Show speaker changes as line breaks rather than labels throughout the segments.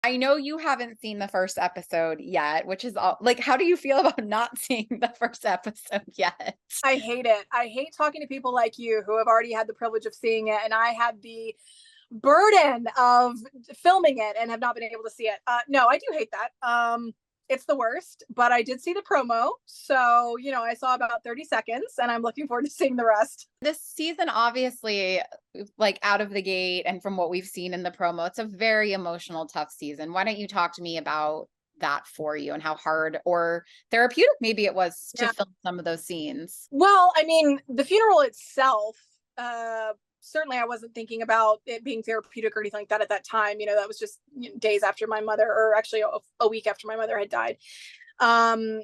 I know you haven't seen the first episode yet, which is all like, how do you feel about not seeing the first episode yet?
I hate it. I hate talking to people like you who have already had the privilege of seeing it, and I had the burden of filming it and have not been able to see it. No, I do hate that. It's the worst, but I did see the promo. So, I saw about 30 seconds and I'm looking forward to seeing the rest.
This season, obviously, like out of the gate, and from what we've seen in the promo, it's a very emotional, tough season. Why don't you talk to me about that for you and how hard or therapeutic maybe it was to
Yeah.
film some of those scenes?
Well, I mean, the funeral itself, uh, certainly I wasn't thinking about it being therapeutic or anything like that at that time. That was just days after my mother, or actually a week after my mother had died. Um,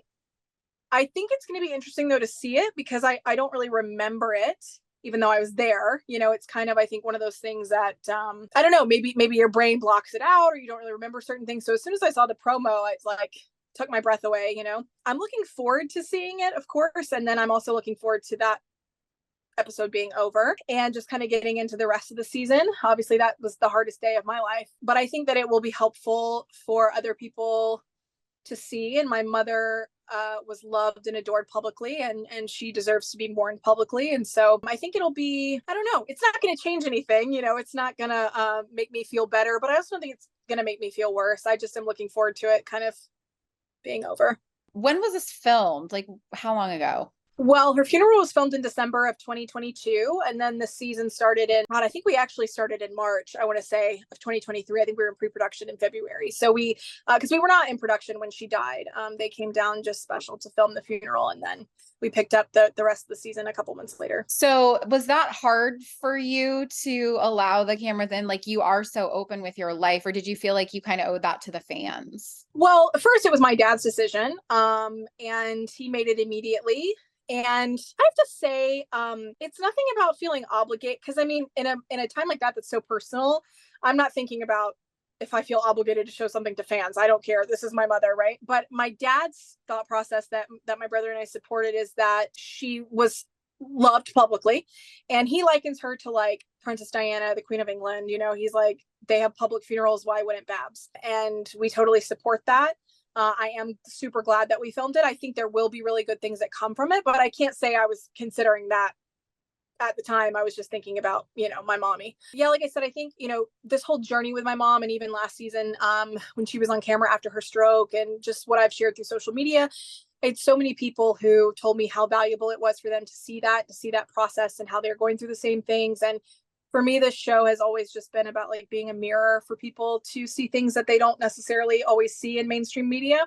I think it's going to be interesting though to see it because I don't really remember it, even though I was there. It's kind of, I think, one of those things that I don't know, maybe your brain blocks it out or you don't really remember certain things. So as soon as I saw the promo, it's like took my breath away. I'm looking forward to seeing it, of course, and then I'm also looking forward to that episode being over and just kind of getting into the rest of the season. Obviously, that was the hardest day of my life, but I think that it will be helpful for other people to see. And my mother was loved and adored publicly, and she deserves to be mourned publicly. And so I think it'll be, I don't know, it's not going to change anything. It's not going to make me feel better, but I also don't think it's going to make me feel worse. I just am looking forward to it kind of being over.
When was this filmed? Like, how long ago?
Well, her funeral was filmed in December of 2022, and then the season started in, God, I think we actually started in March, I want to say, of 2023. I think we were in pre-production in February. So because we were not in production when she died. They came down just special to film the funeral, and then we picked up the rest of the season a couple months later.
So was that hard for you to allow the cameras in? Like, you are so open with your life, or did you feel like you kind of owed that to the fans?
Well, first it was my dad's decision, and he made it immediately. And I have to say, it's nothing about feeling obligated, because I mean, in a time like that that's so personal, I'm not thinking about if I feel obligated to show something to fans. I don't care. This is my mother, right? But my dad's thought process that my brother and I supported is that she was loved publicly, and he likens her to like Princess Diana, the Queen of England. He's like, they have public funerals, why wouldn't Babs? And we totally support that. I am super glad that we filmed it. I think there will be really good things that come from it, but I can't say I was considering that at the time. I was just thinking about, my mommy. Yeah, like I said, I think, this whole journey with my mom, and even last season, when she was on camera after her stroke, and just what I've shared through social media, it's so many people who told me how valuable it was for them to see that process and how they're going through the same things. And for me, this show has always just been about like being a mirror for people to see things that they don't necessarily always see in mainstream media.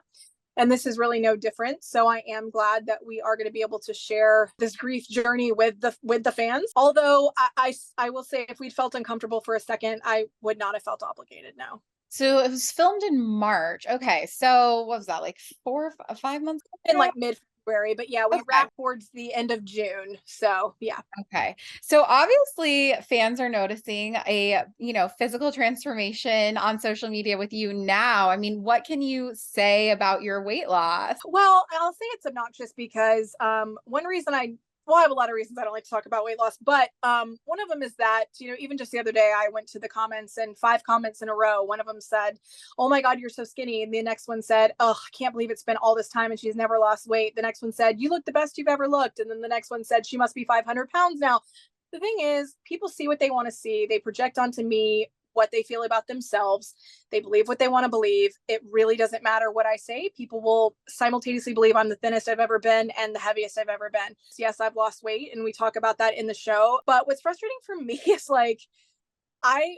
And this is really no different. So I am glad that we are going to be able to share this grief journey with the fans. Although I will say, if we'd felt uncomfortable for a second, I would not have felt obligated. No.
So it was filmed in March. Okay. So what was that, like 5 months
In
ago?
like mid-February, but yeah, we
Okay.
wrapped towards the end of June. So yeah.
Okay. So obviously fans are noticing a, physical transformation on social media with you now. I mean, what can you say about your weight loss?
Well, I'll say it's obnoxious because one reason I have a lot of reasons I don't like to talk about weight loss, but one of them is that, even just the other day, I went to the comments, and 5 comments in a row. One of them said, "Oh my God, you're so skinny." And the next one said, "Oh, I can't believe it's been all this time and she's never lost weight." The next one said, "You look the best you've ever looked." And then the next one said, "She must be 500 pounds now." The thing is, people see what they want to see. They project onto me what they feel about themselves. They believe what they want to believe. It really doesn't matter what I say. People will simultaneously believe I'm the thinnest I've ever been and the heaviest I've ever been. Yes, I've lost weight, and we talk about that in the show. But what's frustrating for me is like I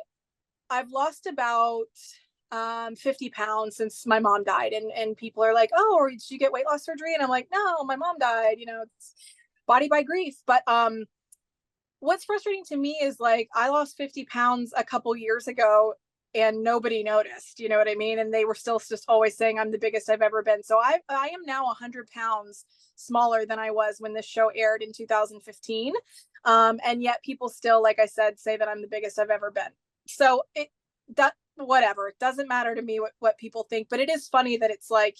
I've lost about 50 pounds since my mom died, and people are like, "Oh, or did you get weight loss surgery?" And I'm like, "No, my mom died. It's body by grief." But what's frustrating to me is like I lost 50 pounds a couple years ago and nobody noticed, you know what I mean? And they were still just always saying I'm the biggest I've ever been. So I am now 100 pounds smaller than I was when this show aired in 2015. And yet people still, like I said, say that I'm the biggest I've ever been. So that whatever, it doesn't matter to me what people think, but it is funny that it's like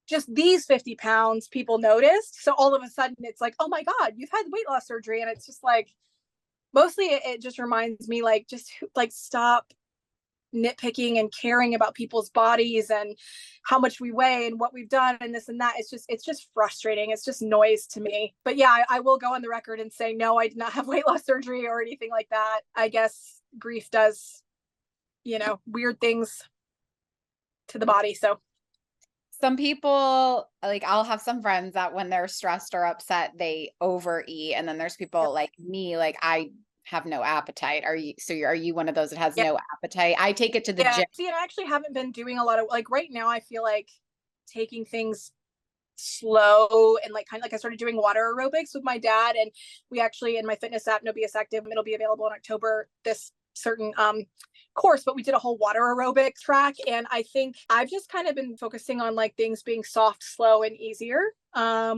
just these 50 pounds people noticed. So all of a sudden it's like, oh my God, you've had weight loss surgery. And it's just like, mostly it just reminds me like, just like stop nitpicking and caring about people's bodies and how much we weigh and what we've done and this and that. It's just frustrating. It's just noise to me. But yeah, I will go on the record and say, no, I did not have weight loss surgery or anything like that. I guess grief does, weird things to the body. So
some people, like, I'll have some friends that when they're stressed or upset, they overeat. And then there's people like me, like, I have no appetite. Are you one of those that has
yeah.
no appetite? I take it to the
Yeah.
gym.
See, and I actually haven't been doing a lot of, like, right now, I feel like taking things slow and like kind of like I started doing water aerobics with my dad, and we actually, in my fitness app No BS Active, it'll be available in October, this certain course, but we did a whole water aerobic track, and I think I've just kind of been focusing on like things being soft, slow, and easier,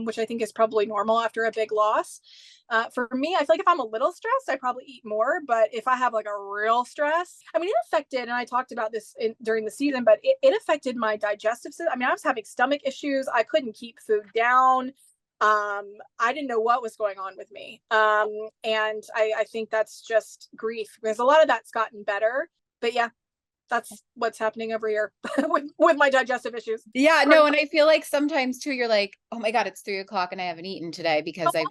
which I think is probably normal after a big loss. For me, I feel like if I'm a little stressed, I probably eat more. But if I have like a real stress, I mean, it affected, and I talked about this during the season, but it affected my digestive system. I mean, I was having stomach issues. I couldn't keep food down. I didn't know what was going on with me. And I think that's just grief, because a lot of that's gotten better. But yeah, that's what's happening over here with my digestive issues.
Yeah, no, and I feel like sometimes too, you're like, oh my God, it's 3 o'clock and I haven't eaten today because
I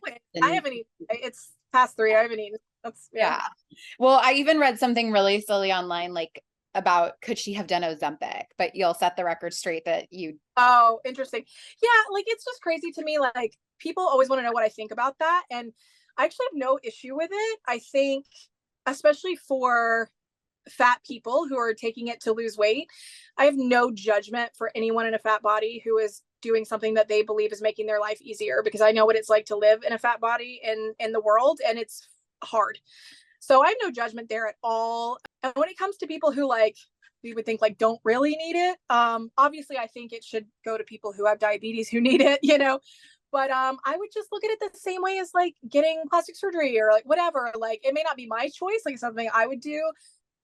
haven't eaten. It's past 3. I haven't eaten. That's
yeah. Well, I even read something really silly online, like about could she have done Ozempic, but you'll set the record straight that you.
Oh, interesting. Yeah, like it's just crazy to me. Like people always want to know what I think about that, and I actually have no issue with it. I think, especially for fat people who are taking it to lose weight, I have no judgment for anyone in a fat body who is doing something that they believe is making their life easier, because I know what it's like to live in a fat body in the world, and it's hard. So I have no judgment there at all. And when it comes to people who, like, we would think like don't really need it, obviously I think it should go to people who have diabetes who need it, but I would just look at it the same way as like getting plastic surgery or like whatever. Like it may not be my choice, like something I would do,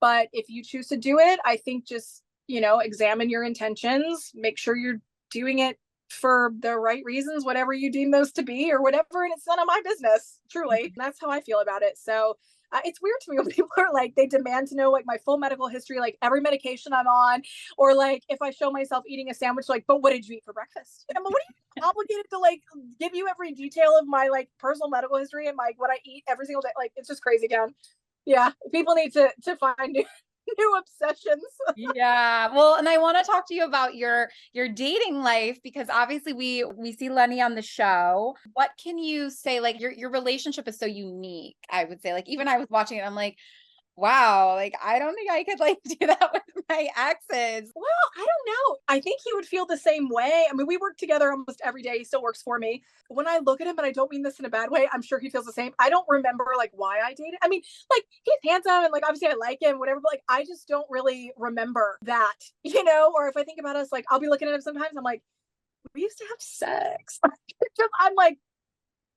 but if you choose to do it, I think just, examine your intentions, make sure you're doing it for the right reasons, whatever you deem those to be or whatever. And it's none of my business, truly. And that's how I feel about it. So it's weird to me when people are like, they demand to know like my full medical history, like every medication I'm on, or like if I show myself eating a sandwich, like, but what did you eat for breakfast? And I'm like, what are you obligated to like give you every detail of my like personal medical history and like what I eat every single day? Like, it's just crazy town. Yeah, people need to find new obsessions.
Yeah. Well, and I want to talk to you about your dating life, because obviously we see Lenny on the show. What can you say, like your relationship is so unique, I would say. Like even I was watching it, I'm like, wow, like I don't think I could like do that with my exes.
Well, I don't know. I think he would feel the same way. I mean, we work together almost every day. He still works for me. When I look at him, and I don't mean this in a bad way, I'm sure he feels the same. I don't remember like why I dated. I mean, like he's handsome and like obviously I like him, whatever, but like I just don't really remember that, or if I think about us, like I'll be looking at him sometimes, I'm like, we used to have sex. I'm like,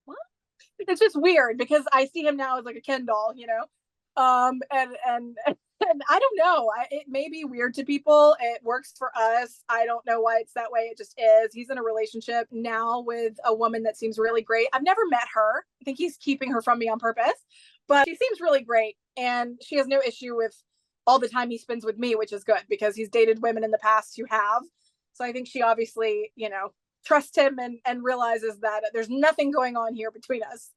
what? It's just weird because I see him now as like a Ken doll, and and I don't know. It may be weird to people. It works for us. I don't know why it's that way. It just is. He's in a relationship now with a woman that seems really great. I've never met her. I think he's keeping her from me on purpose, but she seems really great, and she has no issue with all the time he spends with me, which is good because he's dated women in the past who have. So I think she obviously, trusts him and realizes that there's nothing going on here between us.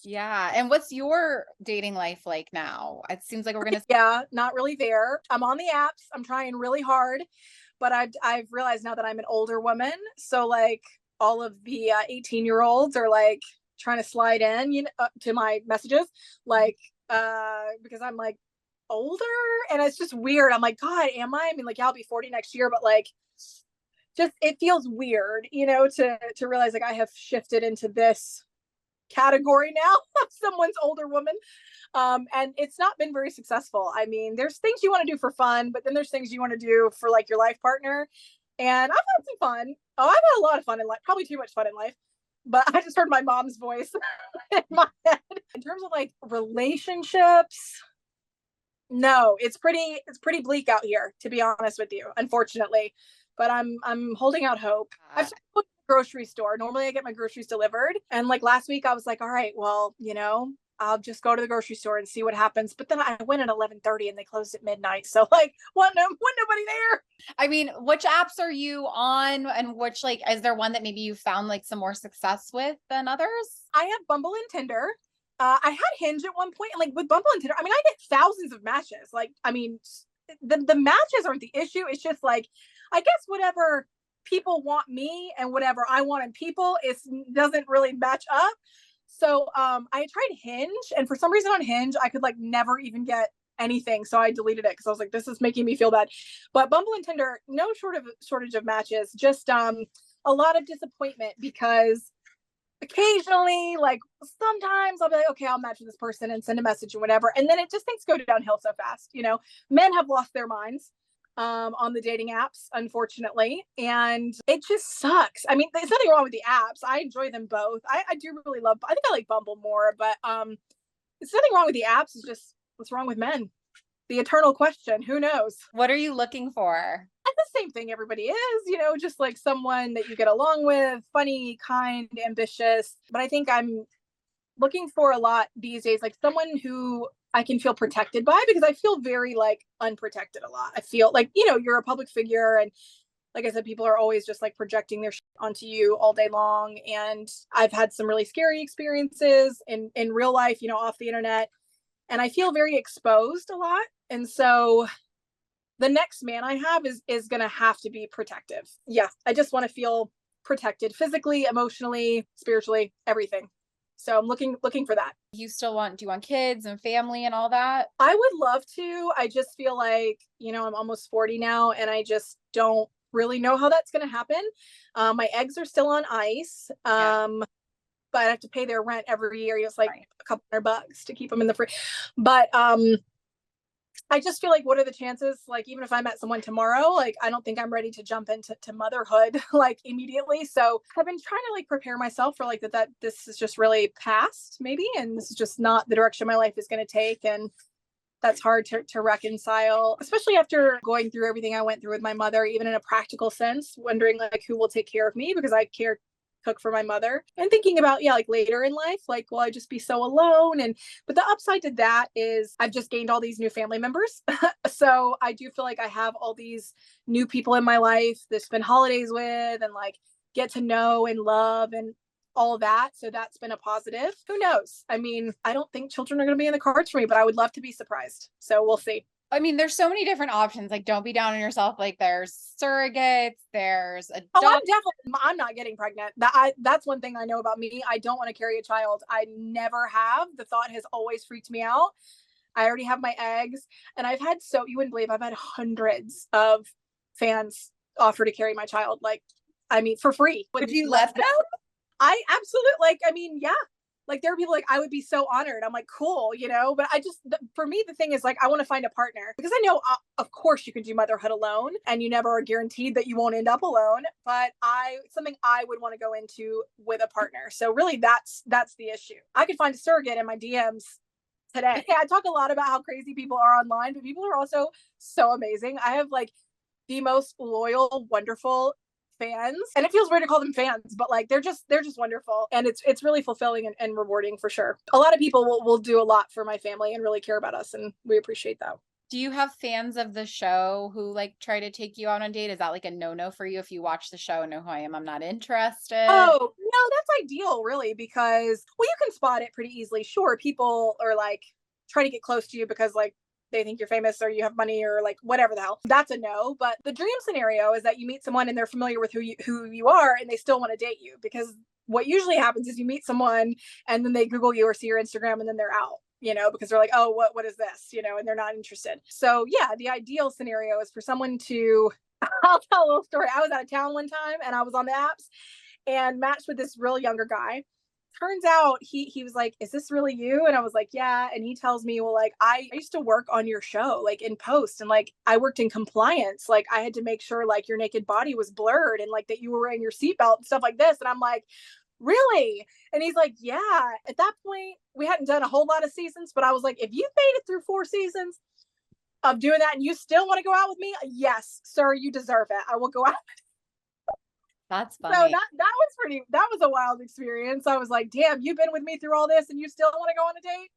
Yeah. And what's your dating life like now? It seems like we're gonna.
Yeah, not really there. I'm on the apps. I'm trying really hard, but I've realized now that I'm an older woman. So like all of the 18-year-olds are like trying to slide in, to my messages, like because I'm like older, and it's just weird. I'm like, God, am I? I mean, like, yeah, I'll be 40 next year, but like, just it feels weird, to realize like I have shifted into this category now of someone's older woman. And it's not been very successful. I mean, there's things you want to do for fun, but then there's things you want to do for like your life partner. And I've had some fun. Oh, I've had a lot of fun in life, probably too much fun in life. But I just heard my mom's voice in my head. In terms of like relationships, no, it's pretty bleak out here, to be honest with you, unfortunately. But I'm holding out hope. I've started going to the grocery store. Normally I get my groceries delivered. And like last week I was like, all right, well, I'll just go to the grocery store and see what happens. But then I went at 11:30 and they closed at midnight. So like, what? No, nobody there.
I mean, which apps are you on, and which, like, is there one that maybe you found like some more success with than others?
I have Bumble and Tinder. I had Hinge at one point, and like with Bumble and Tinder, I mean, I get thousands of matches. Like, I mean, the matches aren't the issue. It's just like, I guess whatever people want me and whatever I want in people, it doesn't really match up. So I tried Hinge, and for some reason on Hinge, I could like never even get anything. So I deleted it because I was like, this is making me feel bad. But Bumble and Tinder, no shortage of matches, just a lot of disappointment because occasionally, like sometimes I'll be like, okay, I'll match with this person and send a message or whatever. And then it just things go downhill so fast. You know, men have lost their minds on the dating apps, unfortunately. And it just sucks. I mean, there's nothing wrong with the apps. I enjoy them both. I do really love, I think I like Bumble more, but there's nothing wrong with the apps. It's just what's wrong with men? The eternal question. Who knows?
What are you looking for?
And the same thing everybody is, you know, just like someone that you get along with, funny, kind, ambitious. But I think I'm looking for a lot these days, like someone who I can feel protected by, because I feel very like unprotected a lot. I feel like, you know, you're a public figure, and like I said, people are always just like projecting their shit onto you all day long. And I've had some really scary experiences in real life, you know, off the internet. And I feel very exposed a lot. And so the next man I have is going to have to be protective. Yeah. I just want to feel protected physically, emotionally, spiritually, everything. So I'm looking for that.
Do you want kids and family and all that?
I would love to. I just feel like, you know, I'm almost 40 now, and I just don't really know how that's going to happen. My eggs are still on ice. But I have to pay their rent every year. It's like a couple $100 to keep them in the fridge. But I just feel like, what are the chances? Like, even if I met someone tomorrow, like, I don't think I'm ready to jump into motherhood like immediately. So I've been trying to like prepare myself for like that this is just really past maybe, and this is just not the direction my life is going to take. And that's hard to reconcile, especially after going through everything I went through with my mother, even in a practical sense, wondering like who will take care of me, because I cook for my mother, and thinking about, yeah, like later in life, like, will I just be so alone? But the upside to that is I've just gained all these new family members. So I do feel like I have all these new people in my life that spend holidays with and like get to know and love and all of that. So that's been a positive. Who knows? I mean, I don't think children are going to be in the cards for me, but I would love to be surprised. So we'll see.
I mean, there's so many different options. Like, don't be down on yourself. Like, there's surrogates, there's adoption.
Oh, I'm not getting pregnant. That's one thing I know about me. I don't want to carry a child. I never have. The thought has always freaked me out. I already have my eggs, and you wouldn't believe, I've had hundreds of fans offer to carry my child. Like, I mean, for free.
Would you let them?
I absolutely, like, I mean, yeah. Like, there are people like, I would be so honored. I'm like, cool, you know, but for me, the thing is like, I want to find a partner, because I know, of course you can do motherhood alone, and you never are guaranteed that you won't end up alone, but something I would want to go into with a partner. So really that's the issue. I could find a surrogate in my DMs today. I talk a lot about how crazy people are online, but people are also so amazing. I have like the most loyal, wonderful fans, and it feels weird to call them fans, but like they're just wonderful, and it's really fulfilling and rewarding for sure. A lot of people will do a lot for my family and really care about us, and we appreciate that.
Do you have fans of the show who like try to take you out on a date? Is that like a no-no for you? If you watch the show and know who I am, I'm not interested.
Oh no, that's ideal, really, because, well, you can spot it pretty easily. Sure, people are like trying to get close to you because like they think you're famous or you have money or like whatever the hell. That's a no. But the dream scenario is that you meet someone and they're familiar with who you are, and they still want to date you, because what usually happens is you meet someone and then they Google you or see your Instagram, and then they're out, you know, because they're like, oh, what is this? You know, and they're not interested. So yeah, the ideal scenario is for someone to, I'll tell a little story. I was out of town one time and I was on the apps and matched with this real younger guy. Turns out he was like, is this really you? And I was like, yeah. And he tells me, well, like, I used to work on your show, like in post, and like I worked in compliance. Like, I had to make sure like your naked body was blurred and like that you were wearing your seatbelt and stuff like this. And I'm like, really? And he's like, yeah. At that point, we hadn't done a whole lot of seasons, but I was like, if you made it through 4 seasons of doing that and you still want to go out with me, yes, sir, you deserve it. I will go out.
That's
So
funny.
that was a wild experience. I was like, damn, you've been with me through all this and you still want to go on a date?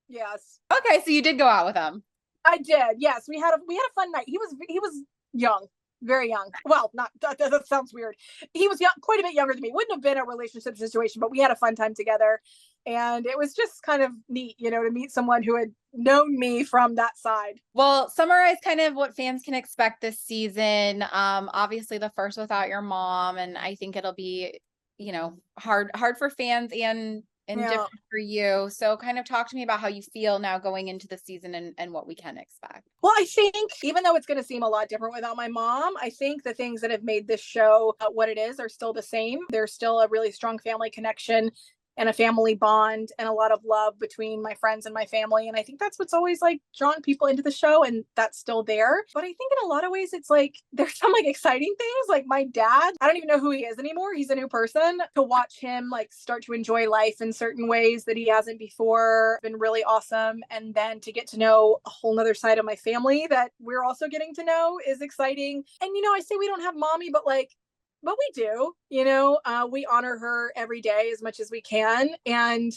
Yes.
Okay, so you did go out with him.
I did. Yes, we had a fun night. He was young, very young. Well, not that sounds weird. He was young, quite a bit younger than me. Wouldn't have been a relationship situation, but we had a fun time together, and it was just kind of neat, you know, to meet someone who had known me from that side.
Well, summarize kind of what fans can expect this season. Obviously the first without your mom, and I think it'll be, you know, hard for fans and
Yeah.
different for you. So kind of talk to me about how you feel now going into the season and what we can expect.
Well, I think even though it's going to seem a lot different without my mom, I think the things that have made this show what it is are still the same. There's still a really strong family connection and a family bond and a lot of love between my friends and my family. And I think that's what's always like drawn people into the show, and that's still there. But I think in a lot of ways, it's like there's some like exciting things. Like my dad, I don't even know who he is anymore. He's a new person. To watch him like start to enjoy life in certain ways that he hasn't before, been really awesome. And then to get to know a whole nother side of my family that we're also getting to know is exciting. And, you know, I say we don't have mommy, but like, but we do, you know, we honor her every day as much as we can. And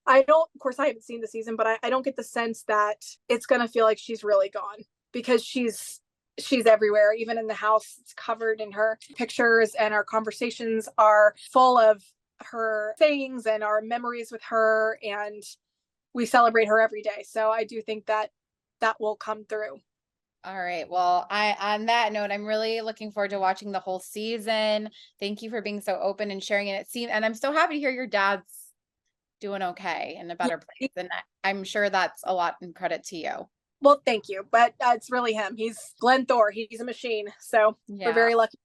I don't, of course, I haven't seen the season, but I don't get the sense that it's going to feel like she's really gone, because she's everywhere. Even in the house, it's covered in her pictures, and our conversations are full of her sayings and our memories with her. And we celebrate her every day. So I do think that that will come through.
All right. Well, on that note, I'm really looking forward to watching the whole season. Thank you for being so open and sharing it. And I'm so happy to hear your dad's doing okay in a better place. And I'm sure that's a lot in credit to you.
Well, thank you. But it's really him. He's Glenn Thore. He's a machine. So we're
Yeah.
very lucky.